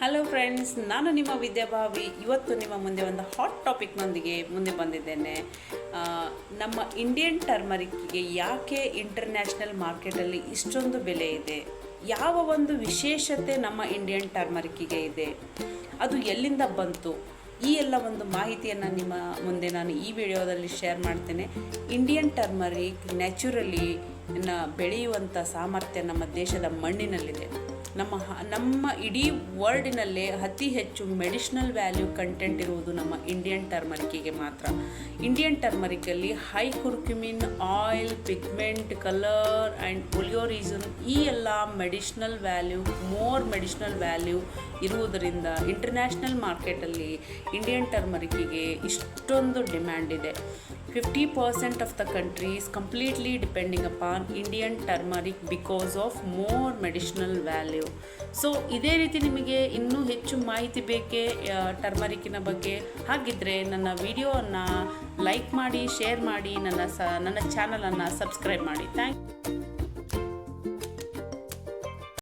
Hello friends, ನಾನು ನಿಮ್ಮ ವಿದ್ಯಾಭಾವಿ. ಇವತ್ತು ನಿಮ್ಮ ಮುಂದೆ ಒಂದು ಹಾಟ್ ಟಾಪಿಕ್ನೊಂದಿಗೆ ಮುಂದೆ ಬಂದಿದ್ದೇನೆ. ನಮ್ಮ ಇಂಡಿಯನ್ ಟರ್ಮರಿಕ್ಗೆ ಯಾಕೆ ಇಂಟರ್ನ್ಯಾಷನಲ್ ಮಾರ್ಕೆಟಲ್ಲಿ ಇಷ್ಟೊಂದು ಬೆಲೆ ಇದೆ, ಯಾವ ಒಂದು ವಿಶೇಷತೆ ನಮ್ಮ ಇಂಡಿಯನ್ ಟರ್ಮರಿಕ್ಕಿಗೆ ಇದೆ, ಅದು ಎಲ್ಲಿಂದ ಬಂತು, ಈ ಎಲ್ಲ ಒಂದು ಮಾಹಿತಿಯನ್ನು ನಿಮ್ಮ ಮುಂದೆ ನಾನು ಈ ವಿಡಿಯೋದಲ್ಲಿ ಶೇರ್ ಮಾಡ್ತೇನೆ. ಇಂಡಿಯನ್ ಟರ್ಮರಿಕ್ ನ್ಯಾಚುರಲಿ ಬೆಳೆಯುವಂಥ ಸಾಮರ್ಥ್ಯ ನಮ್ಮ ದೇಶದ ಮಣ್ಣಿನಲ್ಲಿದೆ. ನಮ್ಮ ಇಡೀ ವರ್ಲ್ಡಿನಲ್ಲೇ ಅತಿ ಹೆಚ್ಚು ಮೆಡಿಷನಲ್ ವ್ಯಾಲ್ಯೂ ಕಂಟೆಂಟ್ ಇರುವುದು ನಮ್ಮ ಇಂಡಿಯನ್ ಟರ್ಮರಿಕ್ಕಿಗೆ ಮಾತ್ರ. ಇಂಡಿಯನ್ ಟರ್ಮರಿಕಲ್ಲಿ high curcumin, oil, pigment, colour and oleoresin ಈ ಎಲ್ಲ ಮೆಡಿಷನಲ್ ವ್ಯಾಲ್ಯೂ ಇರುವುದರಿಂದ ಇಂಟರ್ನ್ಯಾಷನಲ್ ಮಾರ್ಕೆಟಲ್ಲಿ ಇಂಡಿಯನ್ ಟರ್ಮರಿಕ್ಕಿಗೆ ಇಷ್ಟೊಂದು ಡಿಮ್ಯಾಂಡ್ ಇದೆ. 50% of the country is completely depending upon Indian turmeric because of more medicinal value. So ಇದೇ ರೀತಿ ನಿಮಗೆ ಇನ್ನೂ ಹೆಚ್ಚು ಮಾಹಿತಿ ಬೇಕೇ ಟರ್ಮರಿಕ್ಕಿನ ಬಗ್ಗೆ? ಹಾಗಿದ್ದರೆ ನನ್ನ ವಿಡಿಯೋವನ್ನು ಲೈಕ್ ಮಾಡಿ, ಶೇರ್ ಮಾಡಿ, ನನ್ನ ಚಾನಲನ್ನು ಸಬ್ಸ್ಕ್ರೈಬ್ ಮಾಡಿ. Thank you.